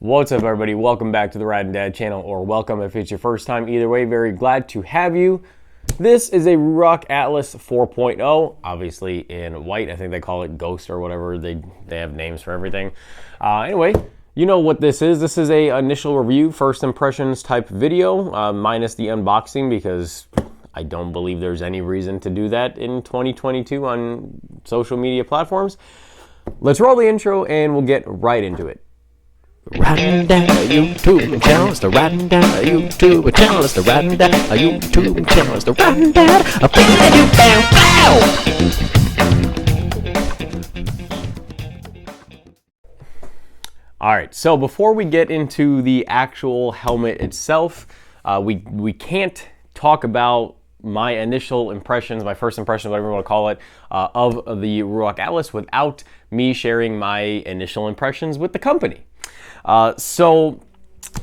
What's up, everybody? Welcome back to the Rad and Dad channel, or welcome if it's your first time. Either way, very glad to have you. This is a RUROC Atlas 4.0, obviously in white. I think they call it Ghost or whatever. They have names for everything. Anyway, you know what this is. This is a initial review, first impressions type video, minus the unboxing, because I don't believe there's any reason to do that in 2022 on social media platforms. Let's roll the intro and we'll get right into it. Riding down a YouTube channel, it's the riding down a YouTube channel, it's the riding down a YouTube channel, it's the riding down a thing that you found. All right, so before we get into the actual helmet itself, we can't talk about my initial impressions, my first impressions, whatever you want to call it, of the RUROC Atlas without me sharing my initial impressions with the company. So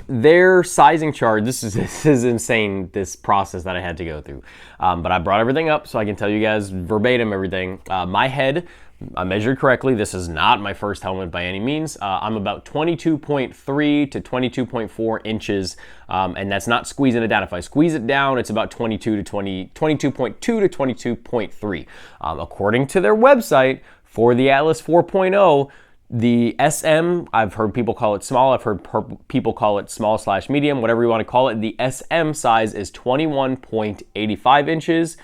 their sizing chart, this is insane, this process that I had to go through. But I brought everything up so I can tell you guys verbatim everything. My head, I measured correctly. This is not my first helmet by any means. I'm about 22.3 to 22.4 inches, and that's not squeezing it down. If I squeeze it down, it's about 22.2 to 22.3. According to their website, for the Atlas 4.0, the SM, I've heard people call it small, I've heard people call it small/medium, whatever you want to call it. The SM size is 21.85 inches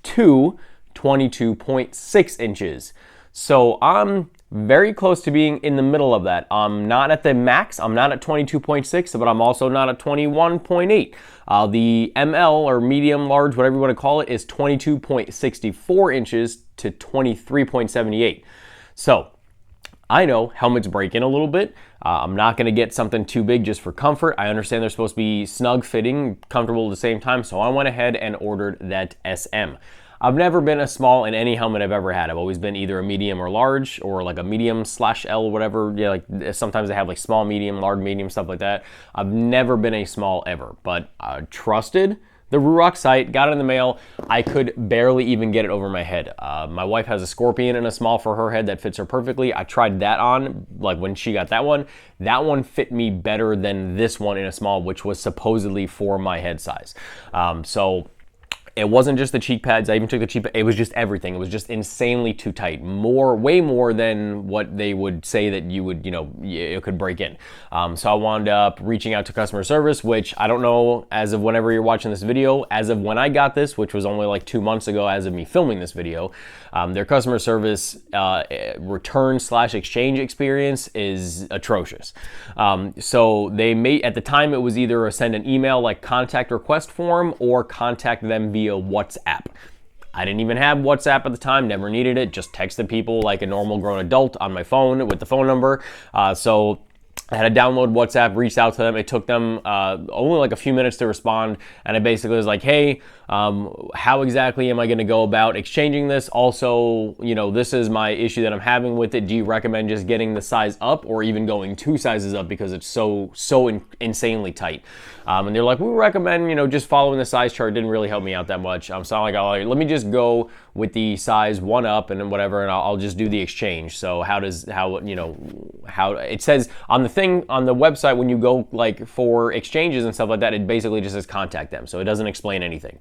to 22.6 inches. So I'm very close to being in the middle of that. I'm not at the max, I'm not at 22.6, but I'm also not at 21.8. The ML, or medium, large, whatever you want to call it, is 22.64 inches to 23.78. So I know helmets break in a little bit. I'm not going to get something too big just for comfort. I understand they're supposed to be snug fitting, comfortable at the same time, so I went ahead and ordered that SM. I've never been a small in any helmet I've ever had. I've always been either a medium or large, or like a medium/L, whatever. Yeah, like sometimes they have like small, medium, large, medium, stuff like that. I've never been a small ever, but I trusted the RUROC site, got it in the mail. I could barely even get it over my head. My wife has a Scorpion in a small for her head that fits her perfectly. I tried that on, like when she got that one fit me better than this one in a small, which was supposedly for my head size. So it wasn't just the cheek pads. I even took the cheek pads. It was just everything. It was just insanely too tight. Way more than what they would say that you would, it could break in. So I wound up reaching out to customer service, which I don't know as of whenever you're watching this video. As of when I got this, which was only like 2 months ago as of me filming this video, their customer service return/exchange experience is atrocious. So they made, at the time it was either send an email like contact request form or contact them via WhatsApp. I didn't even have WhatsApp at the time, never needed it, just texted people like a normal grown adult on my phone with the phone number. So I had to download WhatsApp, reached out to them. It took them only like a few minutes to respond. And I basically was like, hey, how exactly am I going to go about exchanging this? Also, this is my issue that I'm having with it. Do you recommend just getting the size up or even going 2 sizes up because it's so insanely tight? And they're like, we recommend, just following the size chart. Didn't really help me out that much. So I'm like, all right, let me just go with the size 1 up and then whatever, and I'll just do the exchange. So how it says on the thing on the website when you go like for exchanges and stuff like that, it basically just says contact them. So it doesn't explain anything.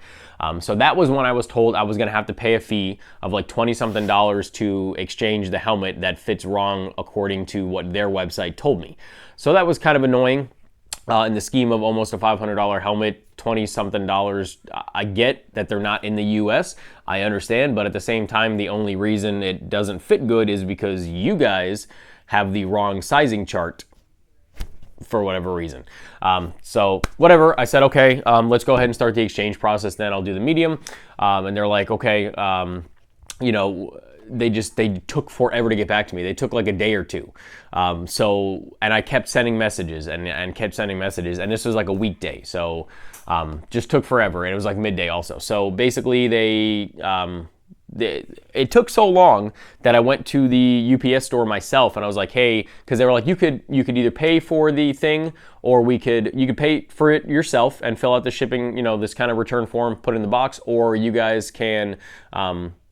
So that was when I was told I was going to have to pay a fee of like $20-something to exchange the helmet that fits wrong according to what their website told me. So that was kind of annoying. In the scheme of almost a $500 helmet, $20-something, I get that they're not in the US, I understand, but at the same time, the only reason it doesn't fit good is because you guys have the wrong sizing chart for whatever reason. So whatever, I said, okay, let's go ahead and start the exchange process, then I'll do the medium. And they're like, okay, they took forever to get back to me. They took like a day or two. And I kept sending messages and kept sending messages, and this was like a weekday. So just took forever, and it was like midday also. So basically it took so long that I went to the UPS store myself, and I was like, hey, because they were like, you could either pay for the thing, or you could pay for it yourself and fill out the shipping, this kind of return form, put it in the box, or you guys can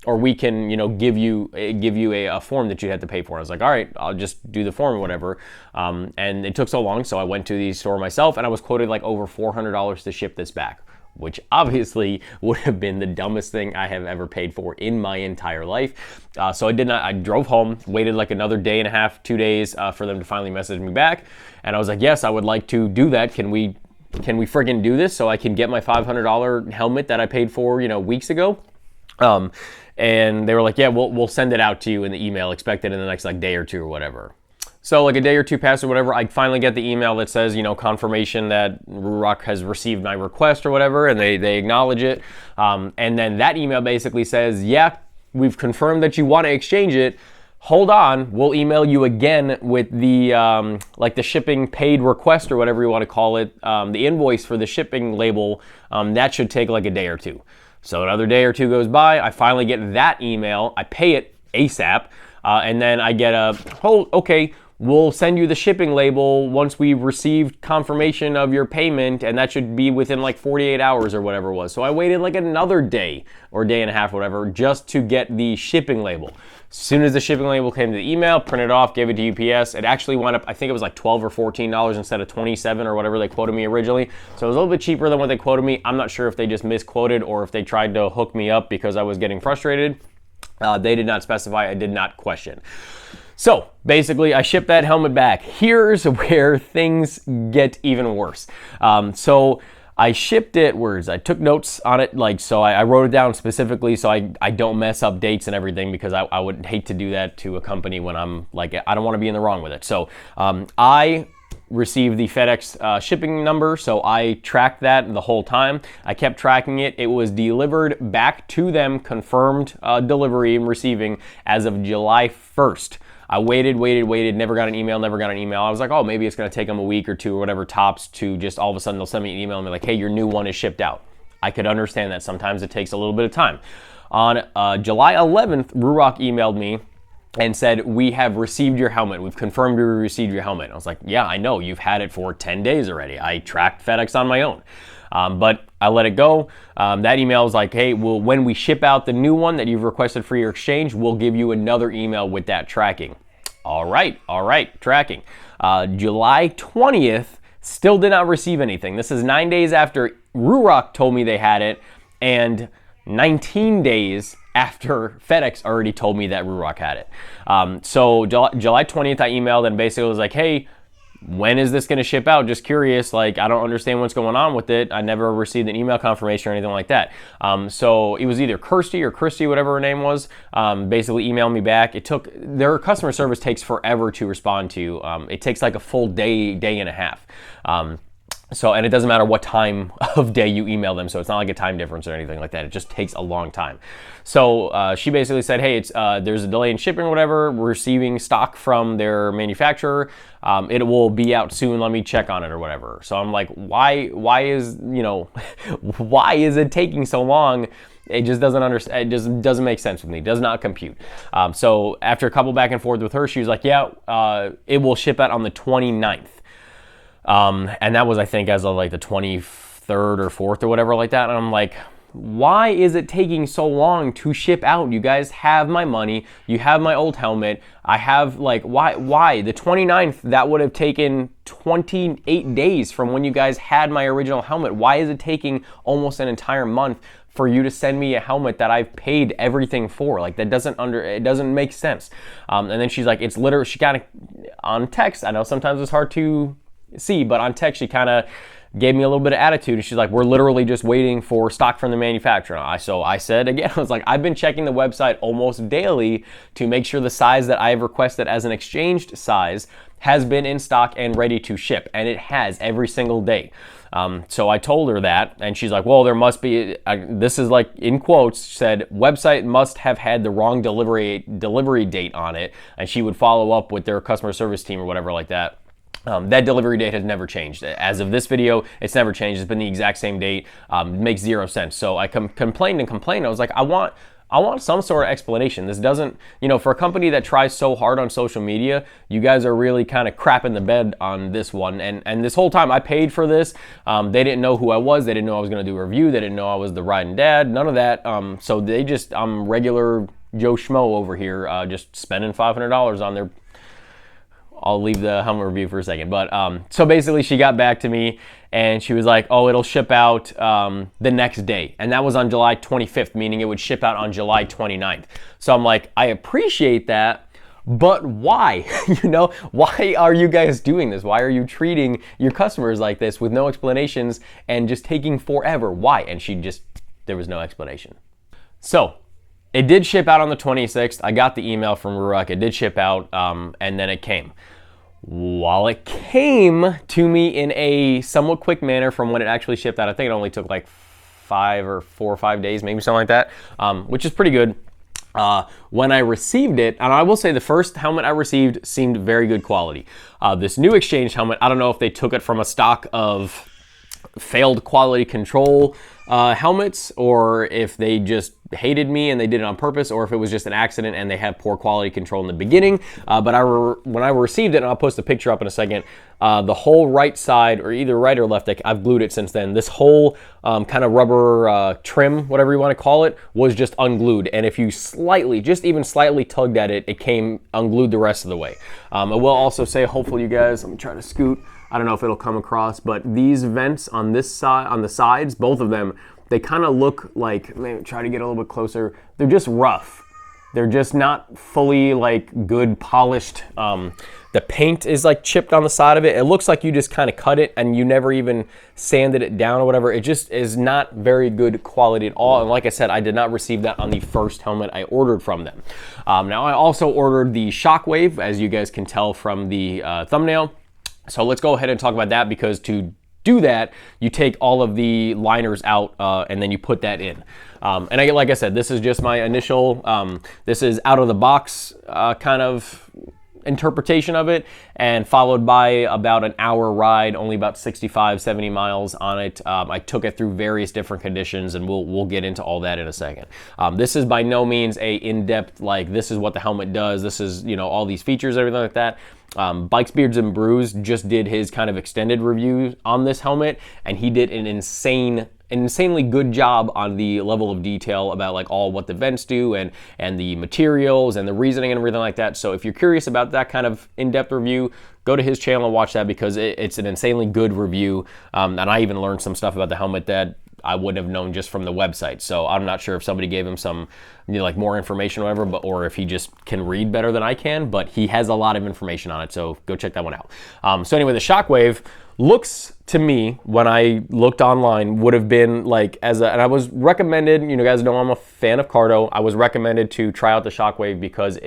or we can, you know, give you a form that you had to pay for. I was like, all right, I'll just do the form or whatever. And it took so long, so I went to the store myself, and I was quoted like over $400 to ship this back, which obviously would have been the dumbest thing I have ever paid for in my entire life. So I did not. I drove home, waited like another day and a half, 2 days for them to finally message me back, and I was like, yes, I would like to do that. Can we friggin' do this so I can get my $500 helmet that I paid for, you know, weeks ago? And they were like, yeah, we'll send it out to you in the email. Expect it in the next like day or two or whatever. So like a day or two passed or whatever, I finally get the email that says, you know, confirmation that RUROC has received my request or whatever, and they acknowledge it. And then that email basically says, yeah, we've confirmed that you want to exchange it. Hold on, we'll email you again with the like the shipping paid request or whatever you want to call it, the invoice for the shipping label. That should take like a day or two. So another day or two goes by, I finally get that email, I pay it ASAP, and then I get okay, we'll send you the shipping label once we've received confirmation of your payment, and that should be within like 48 hours or whatever it was. So I waited like another day or day and a half, whatever, just to get the shipping label. As soon as the shipping label came to the email, printed it off, gave it to UPS. It actually wound up, I think it was like $12 or $14 instead of $27 or whatever they quoted me originally. So it was a little bit cheaper than what they quoted me. I'm not sure if they just misquoted or if they tried to hook me up because I was getting frustrated. They did not specify. I did not question. So basically, I shipped that helmet back. Here's where things get even worse. So I shipped it, I took notes on it, like, so I wrote it down specifically so I don't mess up dates and everything, because I would hate to do that to a company when I'm like, I don't want to be in the wrong with it. So I received the FedEx shipping number, so I tracked that the whole time. I kept tracking it. It was delivered back to them, confirmed delivery and receiving as of July 1st. I waited, never got an email. I was like, oh, maybe it's going to take them a week or two or whatever tops to just all of a sudden they'll send me an email and be like, hey, your new one is shipped out. I could understand that. Sometimes it takes a little bit of time. On July 11th, RUROC emailed me and said, we have received your helmet. We've confirmed we received your helmet. I was like, yeah, I know. You've had it for 10 days already. I tracked FedEx on my own. But I let it go. That email was like, hey, well, when we ship out the new one that you've requested for your exchange, we'll give you another email with that tracking. All right, tracking. July 20th, still did not receive anything. This is 9 days after RUROC told me they had it, and 19 days after FedEx already told me that RUROC had it. So July 20th, I emailed and basically was like, hey, when is this going to ship out? Just curious, like, I don't understand what's going on with it. I never received an email confirmation or anything like that. So it was either Kirsty or Christy, whatever her name was, basically emailed me back. Their customer service takes forever to respond to. It takes like a full day and a half. And it doesn't matter what time of day you email them, so it's not like a time difference or anything like that. It just takes a long time. So she basically said, hey, there's a delay in shipping or whatever. We're receiving stock from their manufacturer. It will be out soon. Let me check on it or whatever. So I'm like, why is it taking so long? It just doesn't doesn't make sense with me. It does not compute. So after a couple back and forth with her, she was like, yeah, it will ship out on the 29th. And that was, I think, as of like the 23rd or 4th or whatever like that. And I'm like, why is it taking so long to ship out? You guys have my money. You have my old helmet. I have, like, why? The 29th, that would have taken 28 days from when you guys had my original helmet. Why is it taking almost an entire month for you to send me a helmet that I've paid everything for? Like, it doesn't make sense. And then she's like, it's literally, she kind of, on text, I know sometimes it's hard to see, but on text, she kind of gave me a little bit of attitude, and she's like, we're literally just waiting for stock from the manufacturer. So I said again, I was like, I've been checking the website almost daily to make sure the size that I have requested as an exchanged size has been in stock and ready to ship, and it has every single day. So I told her that, and she's like, well, there must be, this is like in quotes, said, website must have had the wrong delivery date on it, and she would follow up with their customer service team or whatever like that. That delivery date has never changed. As of this video, it's never changed. It's been the exact same date. It makes zero sense. So I complained. I was like, I want I want some sort of explanation. This doesn't, you know, for a company that tries so hard on social media, you guys are really kind of crapping the bed on this one. And this whole time I paid for this. They didn't know who I was. They didn't know I was going to do a review. They didn't know I was the riding dad. None of that. So they just, I'm regular Joe Schmo over here, just spending $500 on their, I'll leave the helmet review for a second. But so basically she got back to me and she was like, oh, it'll ship out the next day. And that was on July 25th, meaning it would ship out on July 29th. So I'm like, I appreciate that, but why? You know, why are you guys doing this? Why are you treating your customers like this with no explanations and just taking forever? Why? And there was no explanation. So it did ship out on the 26th. I got the email from RUROC. It did ship out, and then it came. While it came to me in a somewhat quick manner from when it actually shipped out, I think it only took like 4 or 5 days, maybe something like that, which is pretty good. When I received it, and I will say the first helmet I received seemed very good quality. This new exchange helmet, I don't know if they took it from a stock of failed quality control helmets, or if they just hated me and they did it on purpose, or if it was just an accident and they had poor quality control in the beginning. But when I received it, and I'll post a picture up in a second, the whole right side, or either right or left, I've glued it since then. This whole kind of rubber trim, whatever you want to call it, was just unglued. And if you just even slightly tugged at it, it came unglued the rest of the way. I will also say, hopefully you guys, let me try to scoot. I don't know if it'll come across, but these vents on this side, on the sides, both of them, they kind of look like, maybe try to get a little bit closer. They're just rough. They're just not fully like good polished. The paint is like chipped on the side of it. It looks like you just kind of cut it and you never even sanded it down or whatever. It just is not very good quality at all. And like I said, I did not receive that on the first helmet I ordered from them. Now I also ordered the SHOCKWAVE, as you guys can tell from the thumbnail. So let's go ahead and talk about that, because to do that, you take all of the liners out and then you put that in. And like I said, this is just my initial, this is out of the box kind of interpretation of it, and followed by about an hour ride, only about 65, 70 miles on it. I took it through various different conditions, and we'll get into all that in a second. This is by no means a in-depth, like, this is what the helmet does, this is, you know, all these features, everything like that. Bikes, Beards, and Brews just did his kind of extended review on this helmet, and he did an insanely good job on the level of detail about like all what the vents do and the materials and the reasoning and everything like that. So if you're curious about that kind of in-depth review, go to his channel and watch that, because it's an insanely good review. And I even learned some stuff about the helmet that I wouldn't have known just from the website. So I'm not sure if somebody gave him some, you know, like more information or whatever, or if he just can read better than I can, but he has a lot of information on it. So go check that one out. So anyway, the SHOCKWAVE looks to me, when I looked online, would have been like, and I was recommended, you know, guys know I'm a fan of Cardo. I was recommended to try out the SHOCKWAVE because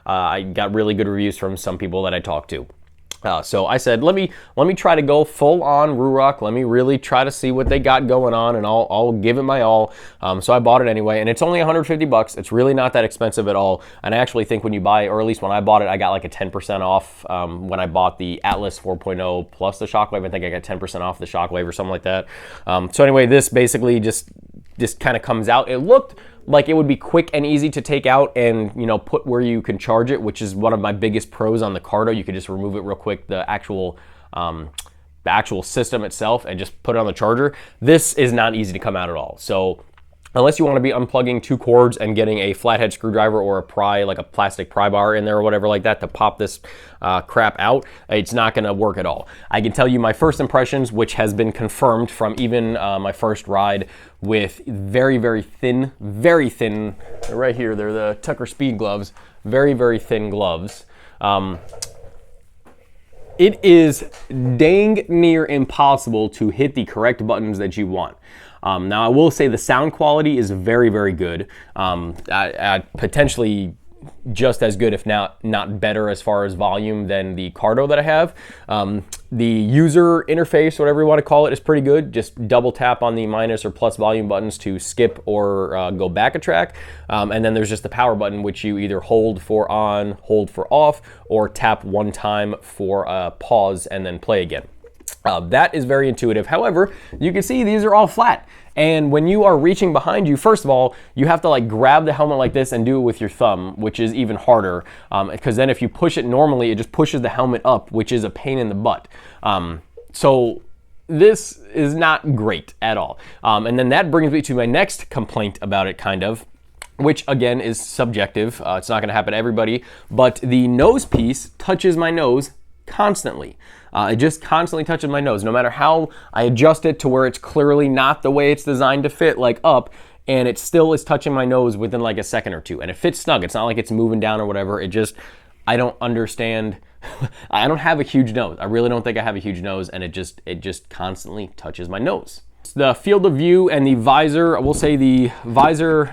I got really good reviews from some people that I talked to. So I said, let me try to go full on RUROC. Let me really try to see what they got going on, and I'll give it my all. So I bought it anyway, and it's only 150 bucks. It's really not that expensive at all. And I actually think when you buy, or at least when I bought it, I got like a 10% off. When I bought the Atlas 4.0 plus the SHOCKWAVE, I think I got 10% off the SHOCKWAVE or something like that. So anyway, this basically just kind of comes out. It looked like it would be quick and easy to take out and, you know, put where you can charge it, which is one of my biggest pros on the Cardo. You could just remove it real quick, the actual system itself, and just put it on the charger. This is not easy to come out at all. So unless you want to be unplugging 2 cords and getting a flathead screwdriver or a pry, like a plastic pry bar in there or whatever like that to pop this crap out, it's not going to work at all. I can tell you my first impressions, which has been confirmed from even my first ride with very, very thin, right here, they're the Tucker Speed gloves, very, very thin gloves. It is dang near impossible to hit the correct buttons that you want. Now I will say the sound quality is very, very good. Potentially just as good, if not better, as far as volume than the Cardo that I have. The user interface, whatever you want to call it, is pretty good. Just double tap on the minus or plus volume buttons to skip or go back a track. And then there's just the power button, which you either hold for on, hold for off, or tap one time for pause and then play again. That is very intuitive. However, you can see these are all flat. And when you are reaching behind you, first of all, you have to like grab the helmet like this and do it with your thumb, which is even harder. Because then if you push it normally, it just pushes the helmet up, which is a pain in the butt. So this is not great at all. And then that brings me to my next complaint about it, kind of, which again is subjective. It's not gonna happen to everybody, but the nose piece touches my nose constantly. It just constantly touches my nose, no matter how I adjust it to where it's clearly not the way it's designed to fit, like up, and it still is touching my nose within like a second or two. And it fits snug. It's not like it's moving down or whatever. It just, I don't understand. I don't have a huge nose. I really don't think I have a huge nose, and it just constantly touches my nose. The field of view and the visor, I will say the visor,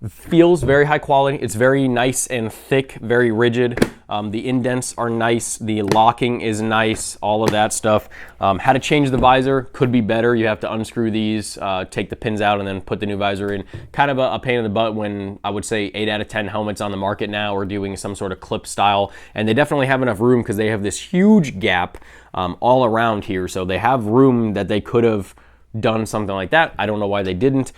feels very high quality. It's very nice and thick, very rigid. The indents are nice. The locking is nice, all of that stuff. How to change the visor could be better. You have to unscrew these, take the pins out, and then put the new visor in. Kind of a pain in the butt when I would say 8 out of 10 helmets on the market now are doing some sort of clip style. And they definitely have enough room because they have this huge gap all around here. So they have room that they could have done something like that. I don't know why they didn't.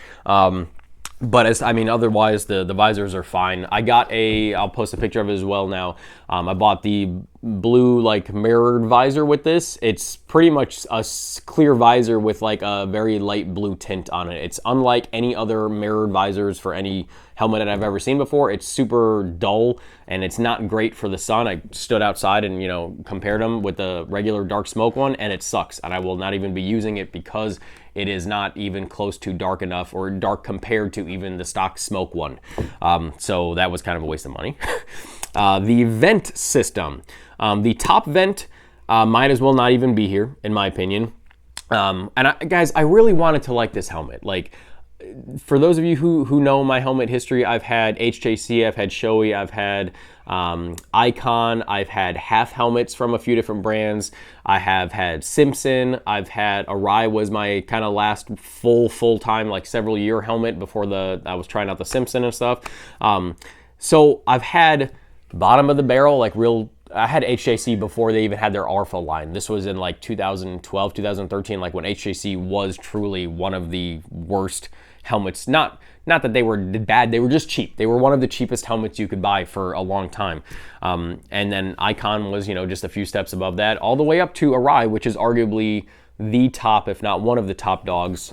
But otherwise the visors are fine. I got I'll post a picture of it as well now. I bought the blue like mirrored visor with this. It's pretty much a clear visor with like a very light blue tint on it. It's unlike any other mirrored visors for any helmet that I've ever seen before. It's super dull and it's not great for the sun. I stood outside and, compared them with the regular dark smoke one, and it sucks. And I will not even be using it because it is not even close to dark enough, or dark compared to even the stock smoke one. So that was kind of a waste of money. The vent system. The top vent might as well not even be here, in my opinion. Guys, I really wanted to like this helmet. Like, for those of you who know my helmet history, I've had HJC, I've had Shoei, I've had Icon, I've had half helmets from a few different brands. I have had Simpson, I've had Arai was my kind of last full-time, like several year helmet before I was trying out the Simpson and stuff. So I've had bottom of the barrel, like I had HJC before they even had their Alpha line. This was in like 2012, 2013, like when HJC was truly one of the worst helmets. Not that they were bad, they were just cheap. They were one of the cheapest helmets you could buy for a long time. And then Icon was, just a few steps above that, all the way up to Arai, which is arguably the top, if not one of the top dogs,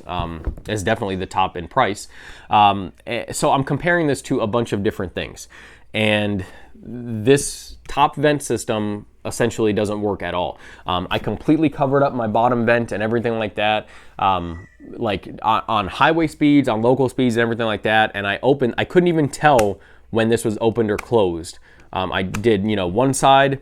is definitely the top in price. So I'm comparing this to a bunch of different things. And this top vent system essentially doesn't work at all. I completely covered up my bottom vent and everything like that, like on highway speeds, on local speeds and everything like that. And I couldn't even tell when this was opened or closed. I did, one side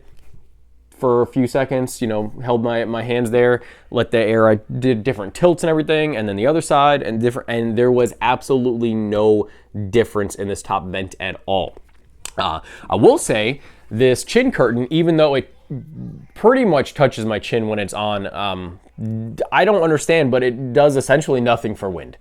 for a few seconds, held my hands there, let the air, I did different tilts and everything, and then the other side and there was absolutely no difference in this top vent at all. I will say this chin curtain, even though it pretty much touches my chin when it's on, I don't understand, but it does essentially nothing for wind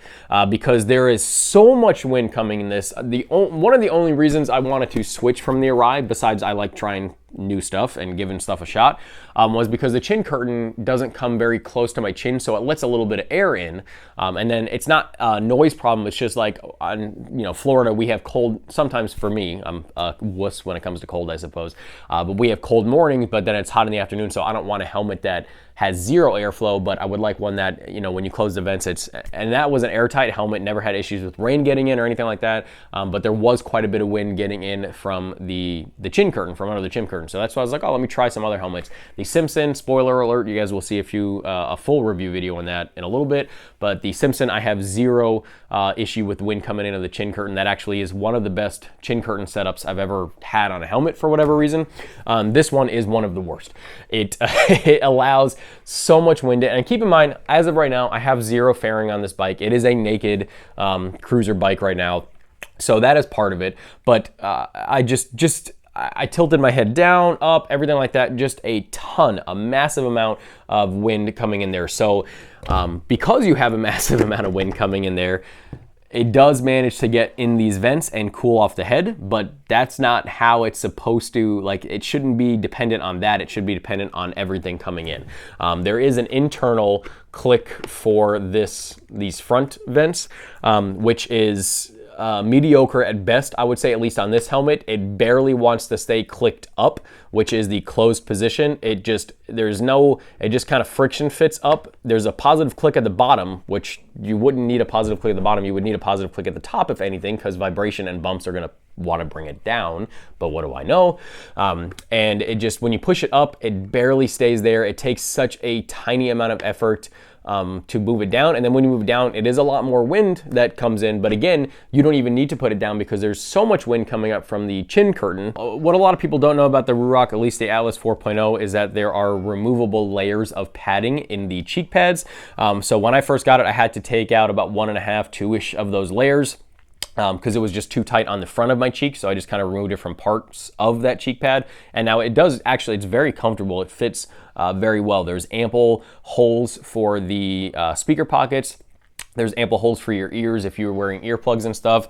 because there is so much wind coming in this. One of the only reasons I wanted to switch from the Arai, besides I like trying new stuff and giving stuff a shot, was because the chin curtain doesn't come very close to my chin, so it lets a little bit of air in, and then it's not a noise problem. It's just like on Florida, we have cold. Sometimes for me, I'm a wuss when it comes to cold, I suppose, but we have cold mornings, but then it's hot in the afternoon, so I don't want a helmet that has zero airflow, but I would like one that, when you close the vents, and that was an airtight helmet, never had issues with rain getting in or anything like that, but there was quite a bit of wind getting in from the chin curtain, from under the chin curtain. So that's why I was like, oh, let me try some other helmets. The Simpson, spoiler alert, you guys will see a full review video on that in a little bit, but the Simpson, I have zero issue with wind coming into the chin curtain. That actually is one of the best chin curtain setups I've ever had on a helmet for whatever reason. This one is one of the worst. It allows so much wind, and keep in mind, as of right now, I have zero fairing on this bike. It is a naked cruiser bike right now, so that is part of it. But I tilted my head down, up, everything like that. Just a massive amount of wind coming in there. So because you have a massive amount of wind coming in there, It does manage to get in these vents and cool off the head, but that's not how it's supposed to, like, it shouldn't be dependent on that. It should be dependent on everything coming in. There is an internal click for these front vents, which is mediocre at best, I would say, at least on this helmet. It barely wants to stay clicked up, which is the closed position. It just kind of friction fits up. There's a positive click at the bottom, which you wouldn't need a positive click at the bottom. You would need a positive click at the top, if anything, because vibration and bumps are gonna want to bring it down, but what do I know? And it just, when you push it up, it barely stays there. It takes such a tiny amount of effort to move it down, and then when you move it down, it is a lot more wind that comes in, but again, you don't even need to put it down because there's so much wind coming up from the chin curtain. What a lot of people don't know about the RUROC, at least the Atlas 4.0, is that there are removable layers of padding in the cheek pads. So when I first got it, I had to take out about 1.5, 2-ish of those layers, because it was just too tight on the front of my cheek, so I just kind of removed it from parts of that cheek pad, and now it does actually, it's very comfortable. It fits very well. There's ample holes for the speaker pockets. There's ample holes for your ears if you're wearing earplugs and stuff,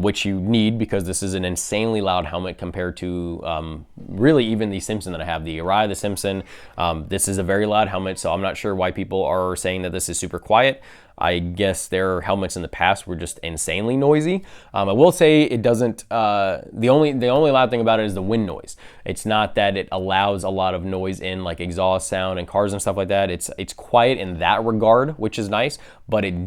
which you need because this is an insanely loud helmet compared to really even the Simpson that I have, the Uriah, the Simpson. This is a very loud helmet, so I'm not sure why people are saying that this is super quiet. I guess their helmets in the past were just insanely noisy. I will say it doesn't, the only loud thing about it is the wind noise. It's not that it allows a lot of noise in, like exhaust sound and cars and stuff like that. It's quiet in that regard, which is nice, but it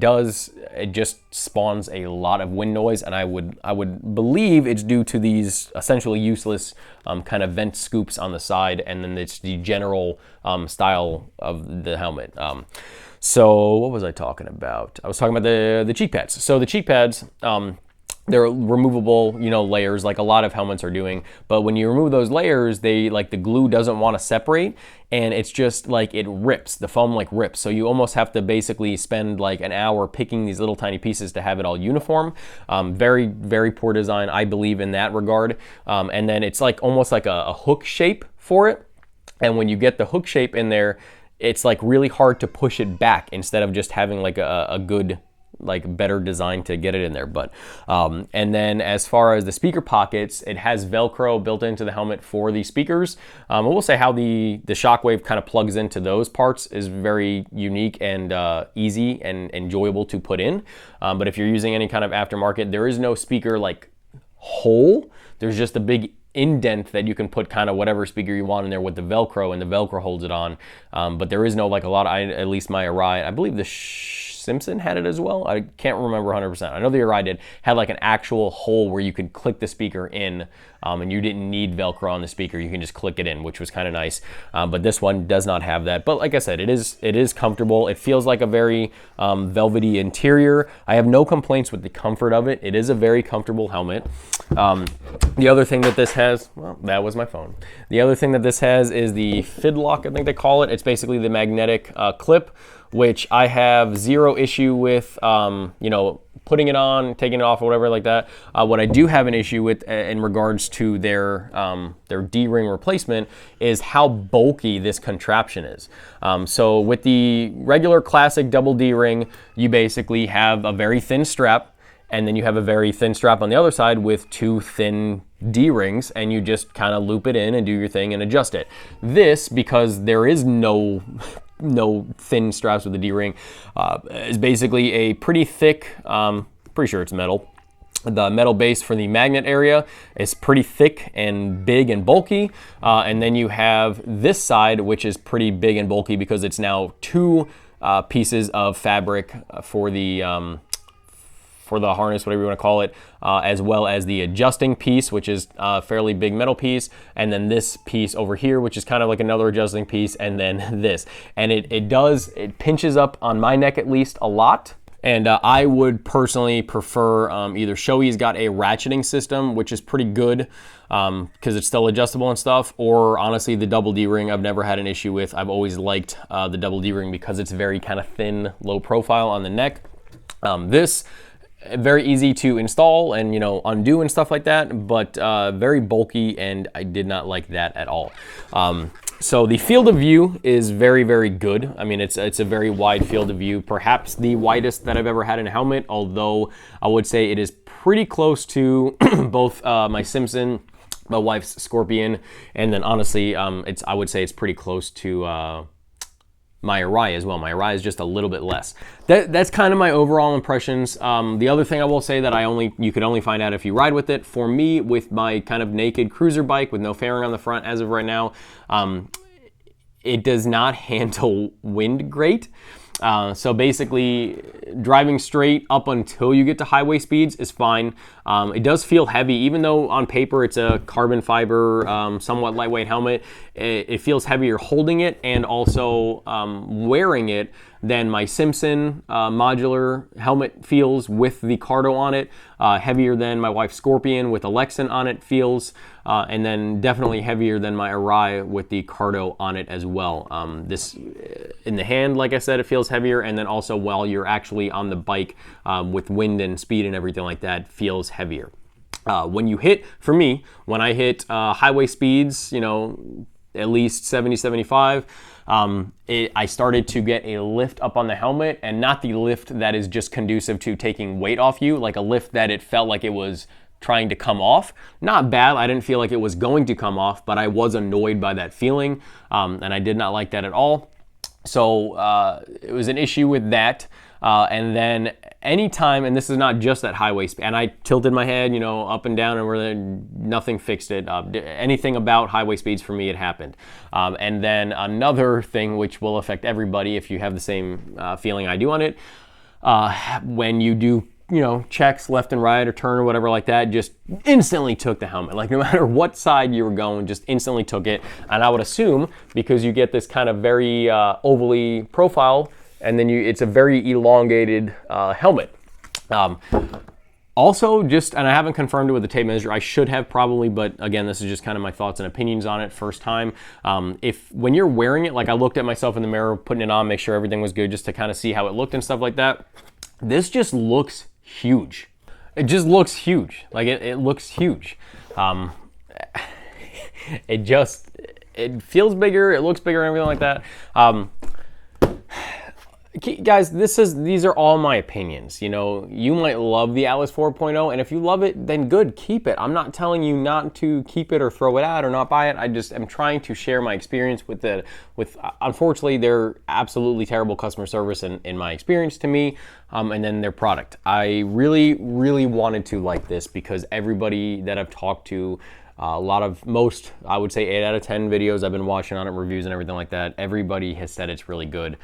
just spawns a lot of wind noise, and I would believe it's due to these essentially useless kind of vent scoops on the side, and then it's the general style of the helmet. So what was I talking about? I was talking about the cheek pads. So the cheek pads, they're removable, layers like a lot of helmets are doing. But when you remove those layers, the glue doesn't want to separate, and it's just like it rips. The foam like rips. So you almost have to basically spend like an hour picking these little tiny pieces to have it all uniform. Very, very poor design, I believe, in that regard. And then it's like almost like a hook shape for it. And when you get the hook shape in there, it's like really hard to push it back instead of just having like a good, like better design to get it in there. But and then as far as the speaker pockets, it has Velcro built into the helmet for the speakers. I will say how the Shockwave kind of plugs into those parts is very unique and easy and enjoyable to put in. But if you're using any kind of aftermarket, there is no speaker like hole. There's just a big indent that you can put kind of whatever speaker you want in there with the Velcro, and the Velcro holds it on. But there is no, like a lot of, at least my Uriah, I believe the Simpson had it as well. I can't remember 100%. I know the Uriah did, had like an actual hole where you could click the speaker in, and you didn't need Velcro on the speaker. You can just click it in, which was kind of nice. But this one does not have that. But like I said, it is comfortable. It feels like a very velvety interior. I have no complaints with the comfort of it. It is a very comfortable helmet. The other thing that this has, well, that was my phone. The other thing that this has is the Fidlock, I think they call it. It's basically the magnetic clip, which I have zero issue with, putting it on, taking it off, or whatever like that. What I do have an issue with in regards to their D-ring replacement is how bulky this contraption is. So with the regular classic double D-ring, you basically have a very thin strap, and then you have a very thin strap on the other side with two thin D-rings, and you just kind of loop it in and do your thing and adjust it. This, because there is no thin straps with the D-ring, is basically a pretty thick, pretty sure it's metal. The metal base for the magnet area is pretty thick and big and bulky. And then you have this side, which is pretty big and bulky because it's now two pieces of fabric for the harness, whatever you want to call it, as well as the adjusting piece, which is a fairly big metal piece, and then this piece over here, which is kind of like another adjusting piece, and then this. And it pinches up on my neck at least a lot. And I would personally prefer either Shoei's got a ratcheting system, which is pretty good because it's still adjustable and stuff, or honestly the double D-ring I've never had an issue with. I've always liked the double D-ring because it's very kind of thin, low profile on the neck. This, very easy to install and undo and stuff like that, but very bulky, and I did not like that at all. So the field of view is very, very good. I mean, it's a very wide field of view, perhaps the widest that I've ever had in a helmet, although I would say it is pretty close to both my Simpson, my wife's Scorpion, and then honestly, I would say it's pretty close to my Arai as well. My Arai is just a little bit less. That's kind of my overall impressions. The other thing I will say that you could only find out if you ride with it. For me, with my kind of naked cruiser bike with no fairing on the front as of right now, it does not handle wind great. So basically, driving straight up until you get to highway speeds is fine. It does feel heavy, even though on paper it's a carbon fiber, somewhat lightweight helmet. It feels heavier holding it and also wearing it than my Simpson modular helmet feels with the Cardo on it. Heavier than my wife's Scorpion with Alexan on it feels. And then definitely heavier than my Arai with the Cardo on it as well. This in the hand, like I said, it feels heavier, and then also while you're actually on the bike with wind and speed and everything like that, feels heavier. When you hit, for me, when I hit highway speeds, at least 70, 75, I started to get a lift up on the helmet, and not the lift that is just conducive to taking weight off you, like a lift that it felt like it was trying to come off. Not bad, I didn't feel like it was going to come off, but I was annoyed by that feeling, and I did not like that at all. So it was an issue with that. And then anytime, and this is not just at highway speed, and I tilted my head, up and down, and really nothing fixed it. Anything about highway speeds for me, it happened. And then another thing which will affect everybody if you have the same feeling I do on it, when you do checks left and right or turn or whatever like that, just instantly took the helmet. Like no matter what side you were going, just instantly took it. And I would assume because you get this kind of very ovally profile, and then it's a very elongated helmet. Also, and I haven't confirmed it with the tape measure, I should have probably, but again, this is just kind of my thoughts and opinions on it first time. When you're wearing it, like I looked at myself in the mirror, putting it on, make sure everything was good, just to kind of see how it looked and stuff like that. This just looks huge. It just looks huge. Like it looks huge. It feels bigger, it looks bigger and everything like that. Guys, these are all my opinions. You might love the Atlas 4.0, and if you love it, then good, keep it. I'm not telling you not to keep it or throw it out or not buy it. I just am trying to share my experience with unfortunately, they're absolutely terrible customer service in my experience to me, and then their product. I really, really wanted to like this because everybody that I've talked to, I would say 8 out of 10 videos I've been watching on it, reviews and everything like that, everybody has said it's really good.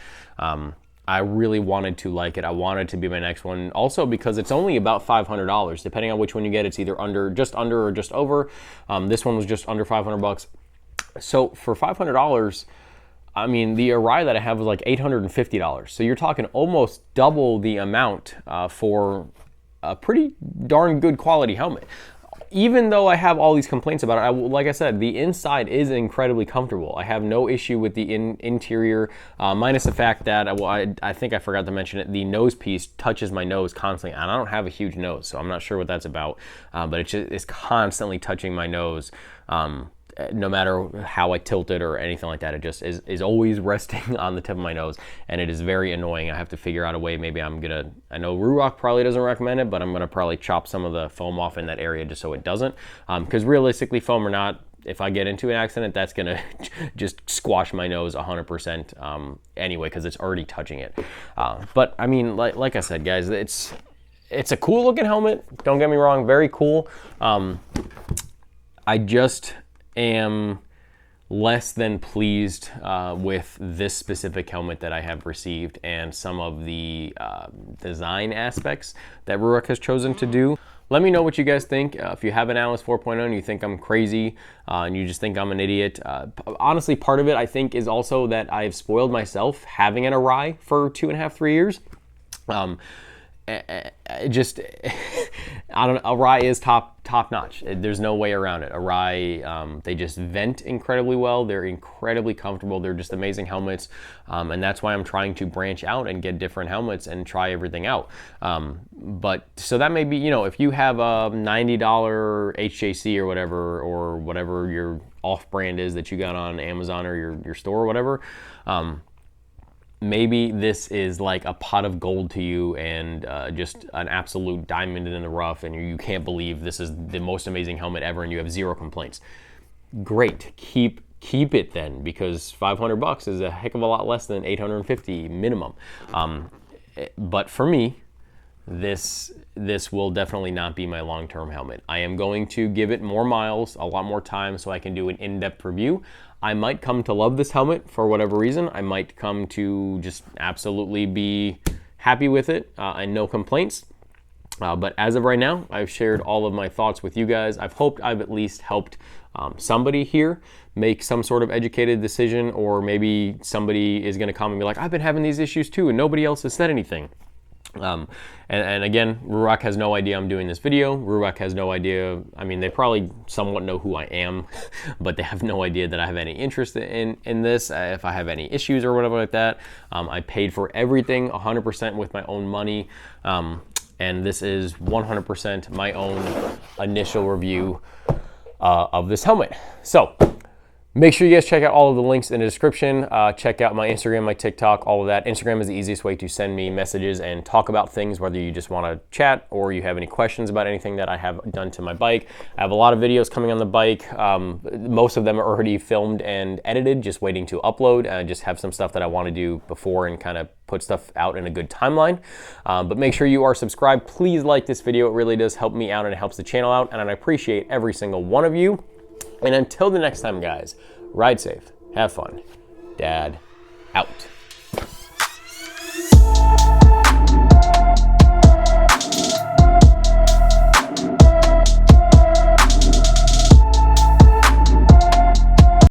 I really wanted to like it. I wanted to be my next one. Also because it's only about $500. Depending on which one you get, it's either just under or just over. This one was just under $500. So for $500, I mean, the Arai that I have was like $850. So you're talking almost double the amount for a pretty darn good quality helmet. Even though I have all these complaints about it, like I said, the inside is incredibly comfortable. I have no issue with the interior, minus the fact that, I think I forgot to mention it, the nose piece touches my nose constantly, and I don't have a huge nose, so I'm not sure what that's about, but it's constantly touching my nose. No matter how I tilt it or anything like that, it just is always resting on the tip of my nose, and it is very annoying. I have to figure out a way. Maybe I know RUROC probably doesn't recommend it, but I'm gonna probably chop some of the foam off in that area just so it doesn't. Because realistically, foam or not, if I get into an accident, that's gonna just squash my nose 100% anyway, because it's already touching it. But I mean, like I said, guys, it's a cool looking helmet. Don't get me wrong, very cool. I just am less than pleased with this specific helmet that I have received and some of the design aspects that RUROC has chosen to do. Let me know what you guys think. If you have an Atlas 4.0 and you think I'm crazy and you just think I'm an idiot. Honestly, part of it I think is also that I've spoiled myself having an Arai for 2.5, 3 years. Arai is top notch. There's no way around it. Arai, they just vent incredibly well. They're incredibly comfortable. They're just amazing helmets, and that's why I'm trying to branch out and get different helmets and try everything out. But so that may be, if you have a $90 HJC or whatever your off-brand is that you got on Amazon or your store or whatever. Maybe this is like a pot of gold to you and just an absolute diamond in the rough, and you can't believe this is the most amazing helmet ever and you have 0 complaints. Great, keep it then, because $500 is a heck of a lot less than $850 minimum. But for me, this will definitely not be my long-term helmet. I am going to give it more miles, a lot more time, so I can do an in-depth review. I might come to love this helmet for whatever reason. I might come to just absolutely be happy with it and no complaints. But as of right now, I've shared all of my thoughts with you guys. I've hoped I've at least helped somebody here make some sort of educated decision, or maybe somebody is gonna come and be like, I've been having these issues too and nobody else has said anything. And again, RUROC has no idea I'm doing this video. RUROC has no idea. I mean, they probably somewhat know who I am, but they have no idea that I have any interest in this, if I have any issues or whatever like that. I paid for everything 100% with my own money. And this is 100% my own initial review of this helmet. So make sure you guys check out all of the links in the description. Check out my Instagram, my TikTok, all of that. Instagram is the easiest way to send me messages and talk about things, whether you just want to chat or you have any questions about anything that I have done to my bike. I have a lot of videos coming on the bike. Most of them are already filmed and edited, just waiting to upload. I just have some stuff that I want to do before and kind of put stuff out in a good timeline. But make sure you are subscribed. Please like this video. It really does help me out and it helps the channel out. And I appreciate every single one of you. And until the next time, guys, ride safe, have fun. Dad out.